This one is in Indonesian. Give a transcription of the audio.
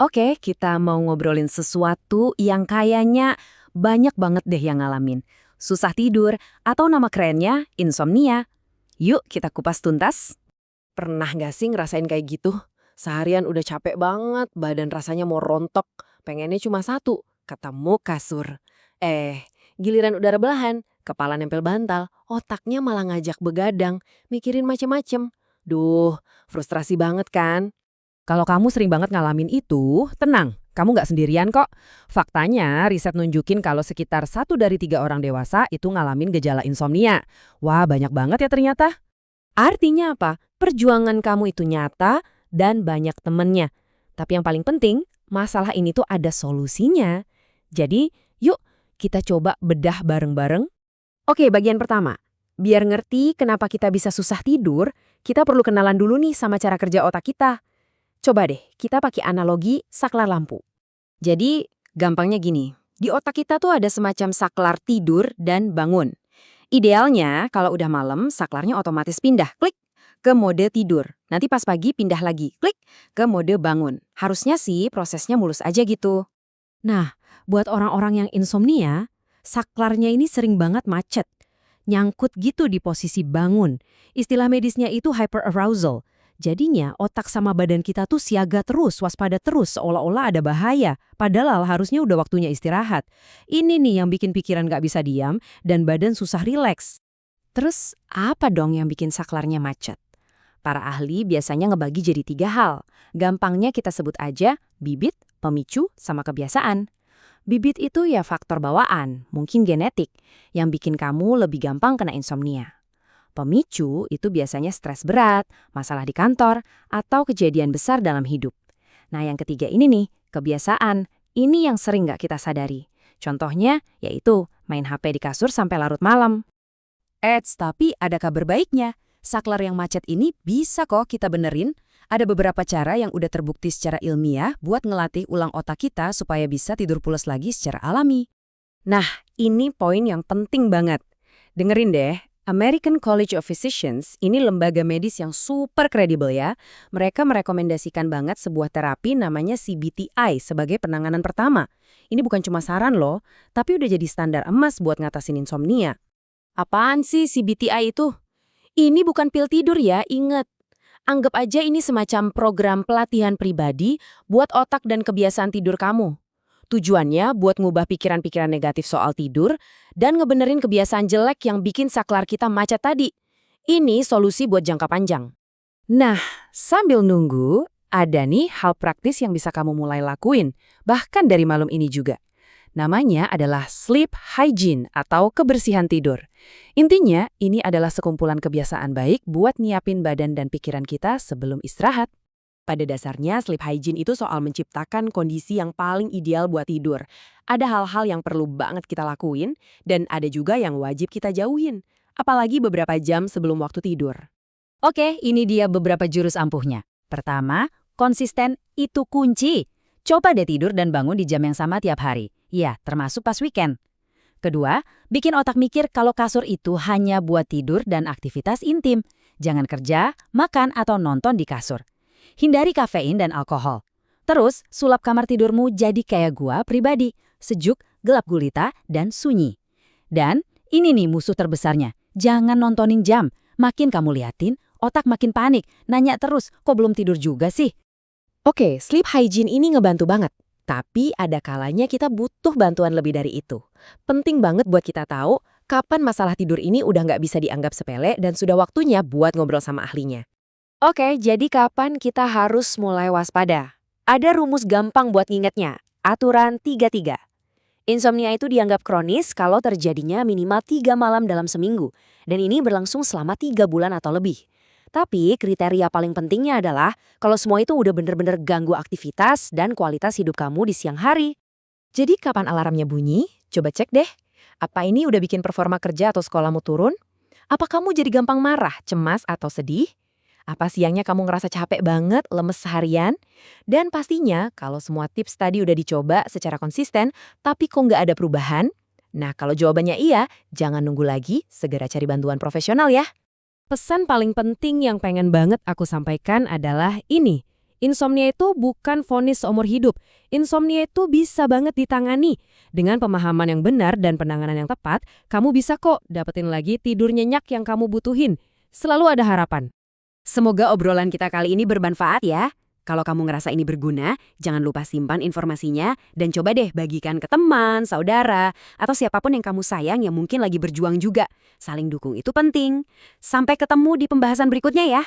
Oke, kita mau ngobrolin sesuatu yang kayaknya banyak banget deh yang ngalamin. Susah tidur, atau nama kerennya insomnia. Yuk kita kupas tuntas. Pernah nggak sih ngerasain kayak gitu? Seharian udah capek banget, badan rasanya mau rontok. Pengennya cuma satu, ketemu kasur. Giliran udah rebelahan, kepala nempel bantal, otaknya malah ngajak begadang, mikirin macem-macem. Duh, frustrasi banget kan? Kalau kamu sering banget ngalamin itu, tenang, kamu nggak sendirian kok. Faktanya, riset nunjukin kalau sekitar 1 dari 3 orang dewasa itu ngalamin gejala insomnia. Wah, banyak banget ya ternyata. Artinya apa? Perjuangan kamu itu nyata dan banyak temennya. Tapi yang paling penting, masalah ini tuh ada solusinya. Jadi, yuk kita coba bedah bareng-bareng. Oke, bagian pertama. Biar ngerti kenapa kita bisa susah tidur, kita perlu kenalan dulu nih sama cara kerja otak kita. Coba deh, kita pakai analogi saklar lampu. Jadi, gampangnya gini. Di otak kita tuh ada semacam saklar tidur dan bangun. Idealnya, kalau udah malam, saklarnya otomatis pindah, klik, ke mode tidur. Nanti pas pagi pindah lagi, klik, ke mode bangun. Harusnya sih prosesnya mulus aja gitu. Nah, buat orang-orang yang insomnia, saklarnya ini sering banget macet. Nyangkut gitu di posisi bangun. Istilah medisnya itu hyperarousal. Jadinya otak sama badan kita tuh siaga terus, waspada terus, seolah-olah ada bahaya. Padahal harusnya udah waktunya istirahat. Ini nih yang bikin pikiran gak bisa diam dan badan susah rileks. Terus apa dong yang bikin saklarnya macet? Para ahli biasanya ngebagi jadi 3 hal. Gampangnya kita sebut aja bibit, pemicu, sama kebiasaan. Bibit itu ya faktor bawaan, mungkin genetik, yang bikin kamu lebih gampang kena insomnia. Pemicu itu biasanya stres berat, masalah di kantor, atau kejadian besar dalam hidup. Nah yang ketiga ini nih, kebiasaan. Ini yang sering nggak kita sadari. Contohnya yaitu main HP di kasur sampai larut malam. Tapi ada kabar baiknya. Saklar yang macet ini bisa kok kita benerin. Ada beberapa cara yang udah terbukti secara ilmiah buat ngelatih ulang otak kita supaya bisa tidur pulas lagi secara alami. Nah, ini poin yang penting banget. Dengerin deh, American College of Physicians ini lembaga medis yang super kredibel ya. Mereka merekomendasikan banget sebuah terapi namanya CBTI sebagai penanganan pertama. Ini bukan cuma saran loh, tapi udah jadi standar emas buat ngatasin insomnia. Apaan sih CBTI itu? Ini bukan pil tidur ya, inget. Anggap aja ini semacam program pelatihan pribadi buat otak dan kebiasaan tidur kamu. Tujuannya buat ngubah pikiran-pikiran negatif soal tidur dan ngebenerin kebiasaan jelek yang bikin saklar kita macet tadi. Ini solusi buat jangka panjang. Nah, sambil nunggu, ada nih hal praktis yang bisa kamu mulai lakuin, bahkan dari malam ini juga. Namanya adalah sleep hygiene atau kebersihan tidur. Intinya, ini adalah sekumpulan kebiasaan baik buat nyiapin badan dan pikiran kita sebelum istirahat. Pada dasarnya, sleep hygiene itu soal menciptakan kondisi yang paling ideal buat tidur. Ada hal-hal yang perlu banget kita lakuin, dan ada juga yang wajib kita jauhin. Apalagi beberapa jam sebelum waktu tidur. Oke, ini dia beberapa jurus ampuhnya. Pertama, konsisten itu kunci. Coba deh tidur dan bangun di jam yang sama tiap hari. Ya, termasuk pas weekend. Kedua, bikin otak mikir kalau kasur itu hanya buat tidur dan aktivitas intim. Jangan kerja, makan, atau nonton di kasur. Hindari kafein dan alkohol. Terus, sulap kamar tidurmu jadi kayak gua pribadi. Sejuk, gelap gulita, dan sunyi. Dan, ini nih musuh terbesarnya. Jangan nontonin jam. Makin kamu liatin, otak makin panik. Nanya terus, kok belum tidur juga sih? Oke, sleep hygiene ini ngebantu banget. Tapi ada kalanya kita butuh bantuan lebih dari itu. Penting banget buat kita tahu kapan masalah tidur ini udah nggak bisa dianggap sepele dan sudah waktunya buat ngobrol sama ahlinya. Oke, jadi kapan kita harus mulai waspada? Ada rumus gampang buat ngingetnya. Aturan 3-3. Insomnia itu dianggap kronis kalau terjadinya minimal 3 malam dalam seminggu. Dan ini berlangsung selama 3 bulan atau lebih. Tapi kriteria paling pentingnya adalah kalau semua itu udah bener-bener ganggu aktivitas dan kualitas hidup kamu di siang hari. Jadi kapan alarmnya bunyi? Coba cek deh. Apa ini udah bikin performa kerja atau sekolahmu turun? Apa kamu jadi gampang marah, cemas, atau sedih? Apa siangnya kamu ngerasa capek banget, lemes seharian? Dan pastinya kalau semua tips tadi udah dicoba secara konsisten, tapi kok nggak ada perubahan? Nah kalau jawabannya iya, jangan nunggu lagi, segera cari bantuan profesional ya. Pesan paling penting yang pengen banget aku sampaikan adalah ini. Insomnia itu bukan vonis seumur hidup. Insomnia itu bisa banget ditangani. Dengan pemahaman yang benar dan penanganan yang tepat, kamu bisa kok dapetin lagi tidur nyenyak yang kamu butuhin. Selalu ada harapan. Semoga obrolan kita kali ini bermanfaat ya. Kalau kamu ngerasa ini berguna, jangan lupa simpan informasinya dan coba deh bagikan ke teman, saudara, atau siapapun yang kamu sayang yang mungkin lagi berjuang juga. Saling dukung itu penting. Sampai ketemu di pembahasan berikutnya ya.